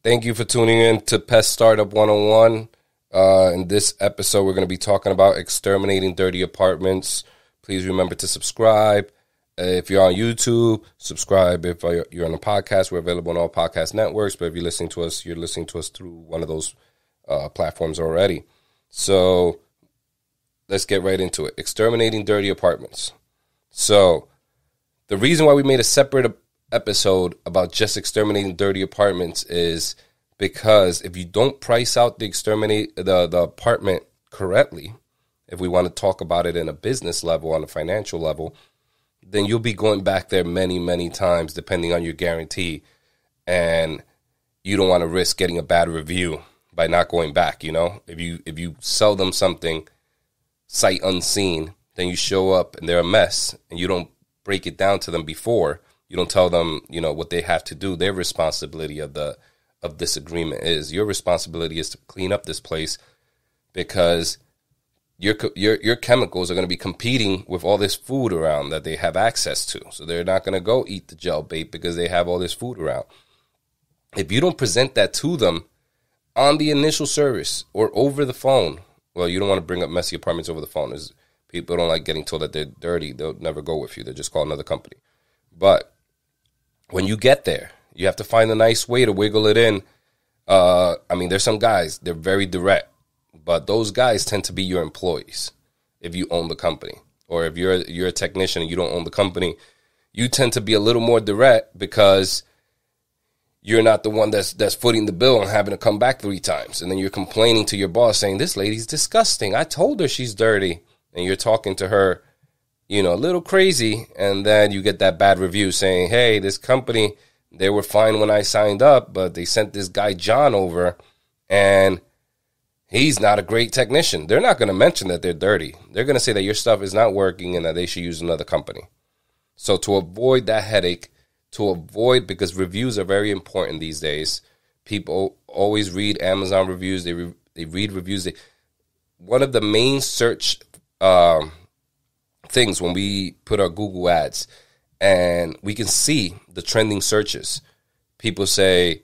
Thank you for tuning in to Pest Startup 101. In this episode, we're going to be talking about exterminating dirty apartments. Please remember to subscribe. If you're on YouTube, subscribe. If you're on a podcast, we're available on all podcast networks. But if you're listening to us, you're listening to us through one of those platforms already. So let's get right into it. Exterminating dirty apartments. So the reason why we made a separate episode about just exterminating dirty apartments is because if you don't price out the apartment correctly, if we want to talk about it in a business level, on a financial level, then you'll be going back there many, many times depending on your guarantee. And you don't want to risk getting a bad review by not going back, you know? If you sell them something sight unseen, then you show up and they're a mess and you don't break it down to them before. You don't tell them, you know, what they have to do. Their responsibility of this agreement is. Your responsibility is to clean up this place because your chemicals are going to be competing with all this food around that they have access to. So they're not going to go eat the gel bait because they have all this food around. If you don't present that to them on the initial service or over the phone, well, you don't want to bring up messy apartments over the phone. People don't like getting told that they're dirty. They'll never go with you. They'll just call another company. But when you get there, you have to find a nice way to wiggle it in. There's some guys, they're very direct, but those guys tend to be your employees if you own the company. Or if you're a technician and you don't own the company, you tend to be a little more direct because you're not the one that's footing the bill and having to come back 3 times. And then you're complaining to your boss saying, this lady's disgusting. I told her she's dirty. And you're talking to her, you know, a little crazy, and then you get that bad review saying, hey, this company, they were fine when I signed up, but they sent this guy John over, and he's not a great technician. They're not going to mention that they're dirty. They're going to say that your stuff is not working and that they should use another company. So to avoid that headache, because reviews are very important these days. People always read Amazon reviews. They read reviews. One of the main search things when we put our Google ads and we can see the trending searches. People say,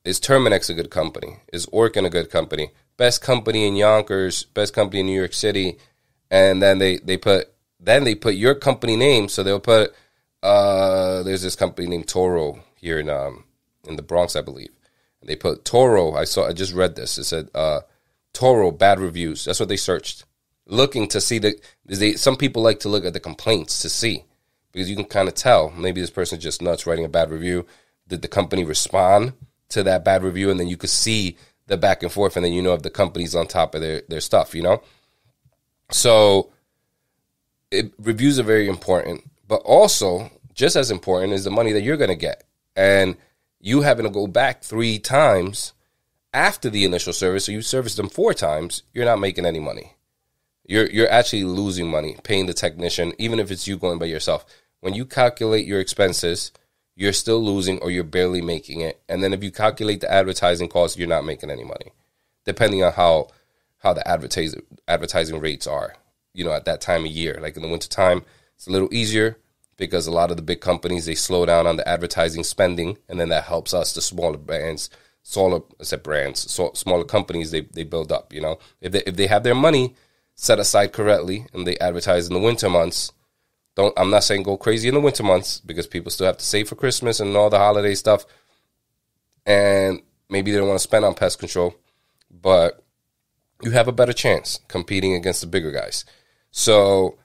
is Terminex a good company? Is Orkin a good company? Best company in Yonkers, best company in New York City. And then they put your company name. So they'll put, there's this company named Toro here in the Bronx, I believe. And they put Toro. I just read this. It said, Toro, bad reviews. That's what they searched. Looking to see some people like to look at the complaints to see, because you can kind of tell maybe this person's just nuts writing a bad review. Did the company respond to that bad review? And then you could see the back and forth, and then you know if the company's on top of their stuff, you know? So reviews are very important, but also just as important is the money that you're going to get. And you having to go back 3 times after the initial service, so you serviced them 4 times, you're not making any money. You're actually losing money paying the technician, even if it's you going by yourself. When you calculate your expenses, you're still losing or you're barely making it. And then if you calculate the advertising costs, you're not making any money, depending on how the advertising rates are, you know, at that time of year. Like in the wintertime, it's a little easier because a lot of the big companies, they slow down on the advertising spending, and then that helps us, the smaller brands, smaller companies, they build up, you know. If they have their money set aside correctly and they advertise in the winter months, I'm not saying go crazy in the winter months because people still have to save for Christmas and all the holiday stuff, and maybe they don't want to spend on pest control, but you have a better chance competing against the bigger guys. So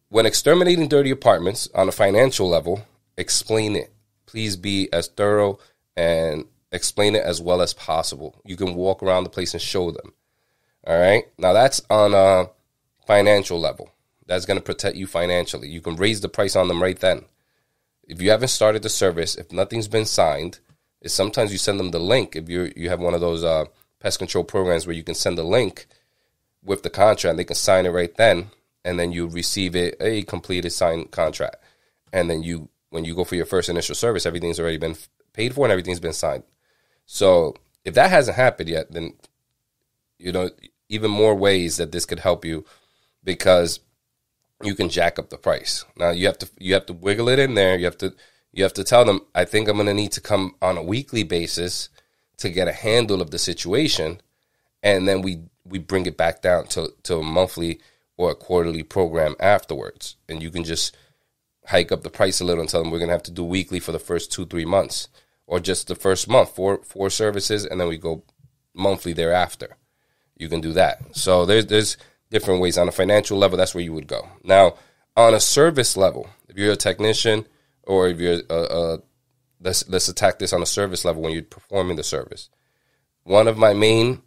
when exterminating dirty apartments on a financial level, explain it. Please be as thorough and explain it as well as possible. You can walk around the place and show them. All right. Now that's on a financial level. That's going to protect you financially. You can raise the price on them right then. If you haven't started the service, if nothing's been signed, is sometimes you send them the link. If you have one of those pest control programs where you can send a link with the contract, they can sign it right then, and then you receive a completed signed contract. And then when you go for your first initial service, everything's already been paid for and everything's been signed. So if that hasn't happened yet, then even more ways that this could help you, because you can jack up the price. Now you have to wiggle it in there. You have to tell them, I think I'm going to need to come on a weekly basis to get a handle of the situation, and then we bring it back down to a monthly or a quarterly program afterwards. And you can just hike up the price a little and tell them we're going to have to do weekly for the first 2-3 months, or just the first month, four services, and then we go monthly thereafter. You can do that. So there's different ways. On a financial level, that's where you would go. Now, on a service level, if you're a technician, or if you're let's attack this on a service level when you're performing the service. One of my main,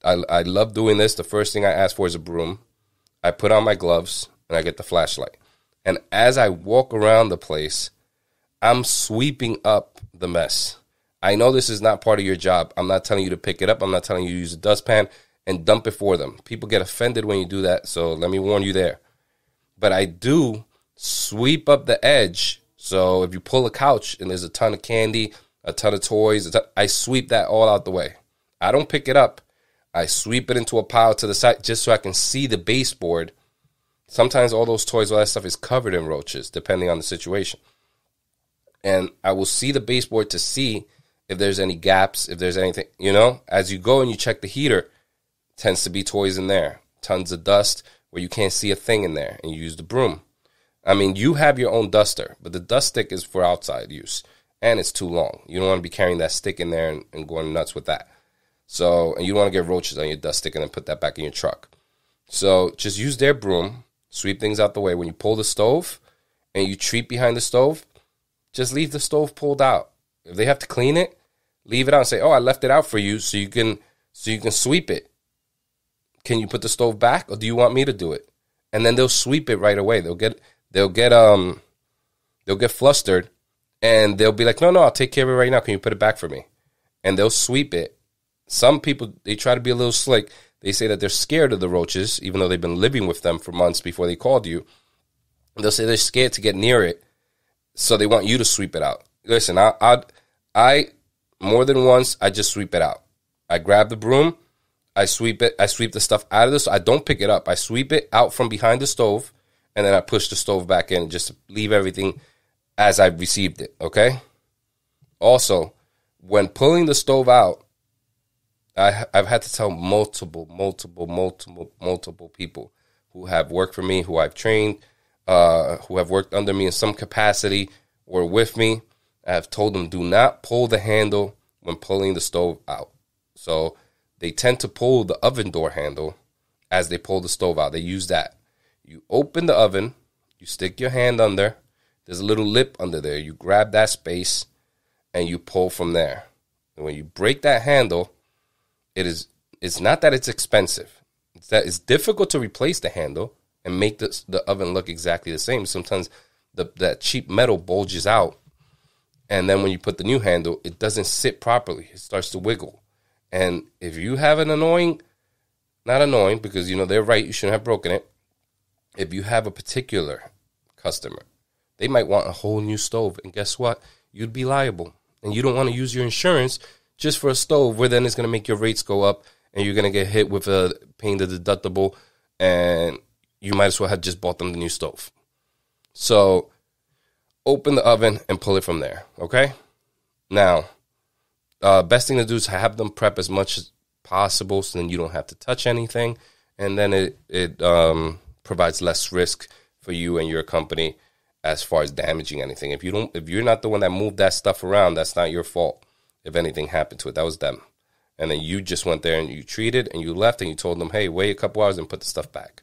I love doing this. The first thing I ask for is a broom. I put on my gloves, and I get the flashlight. And as I walk around the place, I'm sweeping up the mess. I know this is not part of your job. I'm not telling you to pick it up. I'm not telling you to use a dustpan and dump it for them. People get offended when you do that, so let me warn you there. But I do sweep up the edge. So if you pull a couch and there's a ton of candy, a ton of toys, I sweep that all out the way. I don't pick it up. I sweep it into a pile to the side just so I can see the baseboard. Sometimes all those toys, all that stuff is covered in roaches, depending on the situation. And I will see the baseboard to see if there's any gaps, if there's anything, As you go and you check the heater, tends to be toys in there. Tons of dust where you can't see a thing in there, and you use the broom. I mean, you have your own duster, but the dust stick is for outside use, and it's too long. You don't want to be carrying that stick in there and going nuts with that. So, and you don't want to get roaches on your dust stick and then put that back in your truck. So just use their broom, sweep things out the way. When you pull the stove and you treat behind the stove, just leave the stove pulled out. If they have to clean it, leave it out and say, "Oh, I left it out for you so you can sweep it. Can you put the stove back, or do you want me to do it?" And then they'll sweep it right away. They'll get flustered, and they'll be like, "No, I'll take care of it right now. Can you put it back for me?" And they'll sweep it. Some people, they try to be a little slick. They say that they're scared of the roaches, even though they've been living with them for months before they called you. They'll say they're scared to get near it, so they want you to sweep it out. Listen, I more than once, I just sweep it out. I grab the broom, I sweep it, I sweep the stuff out of this. I don't pick it up. I sweep it out from behind the stove, and then I push the stove back in, just to leave everything as I received it, okay? Also, when pulling the stove out, I've had to tell multiple people who have worked for me, who I've trained, who have worked under me in some capacity or with me. I have told them, do not pull the handle when pulling the stove out. So they tend to pull the oven door handle as they pull the stove out. They use that. You open the oven, you stick your hand under. There's a little lip under there. You grab that space and you pull from there. And when you break that handle, it's not that it's expensive. It's that it's difficult to replace the handle and make the oven look exactly the same. Sometimes that cheap metal bulges out, and then when you put the new handle, it doesn't sit properly. It starts to wiggle. And if you have an not annoying, because they're right, you shouldn't have broken it. If you have a particular customer, they might want a whole new stove, and guess what? You'd be liable, and you don't want to use your insurance just for a stove, where then it's going to make your rates go up, and you're going to get hit with paying the deductible, and you might as well have just bought them the new stove. So open the oven and pull it from there, okay? Now, best thing to do is have them prep as much as possible, so then you don't have to touch anything, and then it provides less risk for you and your company as far as damaging anything. If you're not the one that moved that stuff around, that's not your fault. If anything happened to it, that was them. And then you just went there and you treated and you left and you told them, "Hey, wait a couple hours and put the stuff back.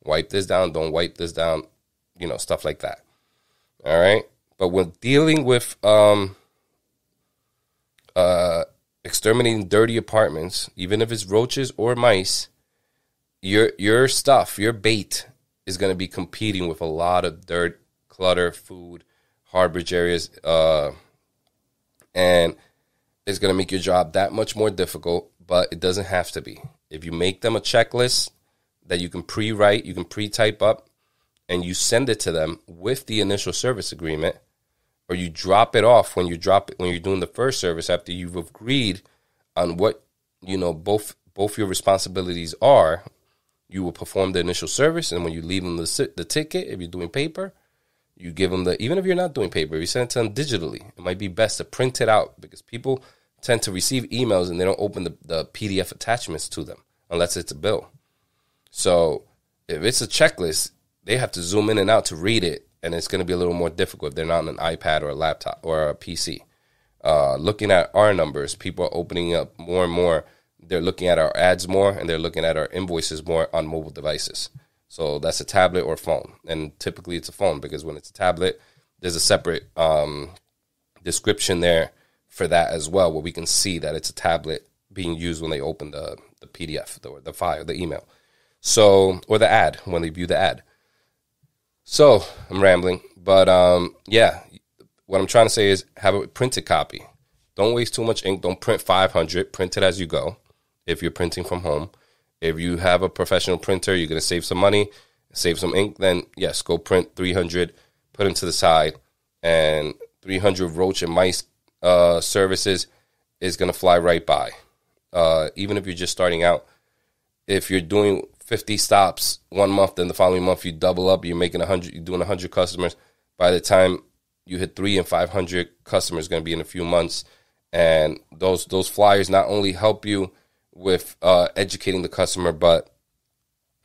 Wipe this down, don't wipe this down," stuff like that. All right? But when dealing with exterminating dirty apartments, even if it's roaches or mice, your stuff, your bait is going to be competing with a lot of dirt, clutter, food, harborage areas, and it's going to make your job that much more difficult, but it doesn't have to be. If you make them a checklist that you can pre-write, you can pre-type up, and you send it to them with the initial service agreement, or you drop it off when you're doing the first service after you've agreed on what both your responsibilities are, you will perform the initial service, and when you leave them the ticket, if you're doing paper, you give them even if you're not doing paper, you send it to them digitally. It might be best to print it out, because people tend to receive emails and they don't open the PDF attachments to them unless it's a bill. So if it's a checklist, they have to zoom in and out to read it, and it's going to be a little more difficult if they're not on an iPad or a laptop or a PC. Looking at our numbers, people are opening up more and more. They're looking at our ads more, and they're looking at our invoices more on mobile devices. So that's a tablet or phone, and typically it's a phone, because when it's a tablet, there's a separate description there for that as well, where we can see that it's a tablet being used when they open the PDF, the file, the email. So, or the ad, when they view the ad. So, I'm rambling, but yeah, what I'm trying to say is have a printed copy. Don't waste too much ink. Don't print 500. Print it as you go if you're printing from home. If you have a professional printer, you're going to save some money, save some ink, then yes, go print 300, put them to the side, and 300 roach and mice services is going to fly right by. Even if you're just starting out, if you're doing 50 stops 1 month, then the following month you double up, you're making 100, you're doing 100 customers. By the time you hit 300 and 500 customers, going to be in a few months. And those flyers not only help you with educating the customer, but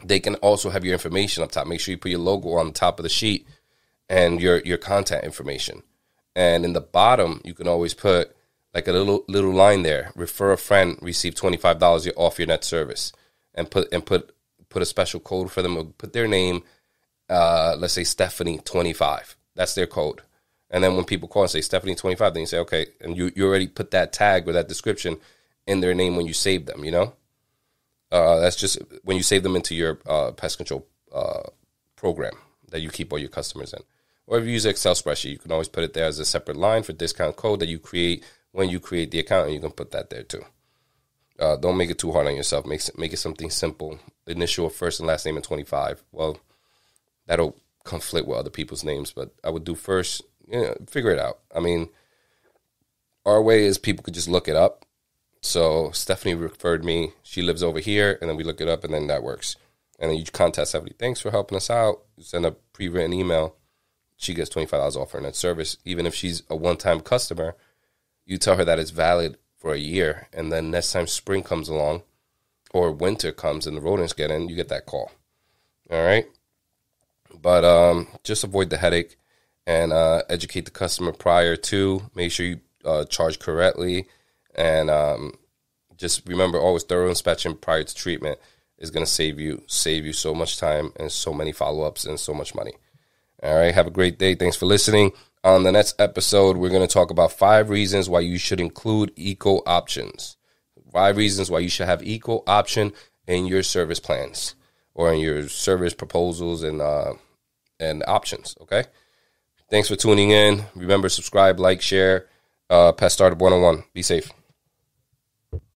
they can also have your information up top. Make sure you put your logo on the top of the sheet and your contact information. And in the bottom, you can always put like a little line there: refer a friend, receive $25 off your net service, and put a special code for them. Put their name, let's say Stephanie 25. That's their code. And then when people call and say Stephanie 25, then you say, okay, and you already put that tag or that description in their name when you save them, you know? That's just when you save them into your pest control program that you keep all your customers in. Or if you use Excel spreadsheet, you can always put it there as a separate line for discount code that you create when you create the account, and you can put that there too. Don't make it too hard on yourself. Make it something simple. Initial, first and last name, and 25. Well, that'll conflict with other people's names, but I would do first, figure it out. I mean, our way is people could just look it up. So Stephanie referred me. She lives over here, and then we look it up, and then that works. And then you contact Stephanie. Thanks for helping us out. You send a pre-written email. She gets $25 off her net service. Even if she's a one-time customer, you tell her that it's valid for a year, and then next time spring comes along or winter comes and the rodents get in, you get that call. All right? But just avoid the headache and educate the customer prior to. Make sure you charge correctly. And just remember, always thorough inspection prior to treatment is going to save you so much time and so many follow-ups and so much money. All right, have a great day. Thanks for listening. On the next episode, we're going to talk about 5 reasons why you should include eco options. 5 reasons why you should have eco option in your service plans or in your service proposals and options, okay? Thanks for tuning in. Remember, subscribe, like, share. Pest Start Up 101. Be safe.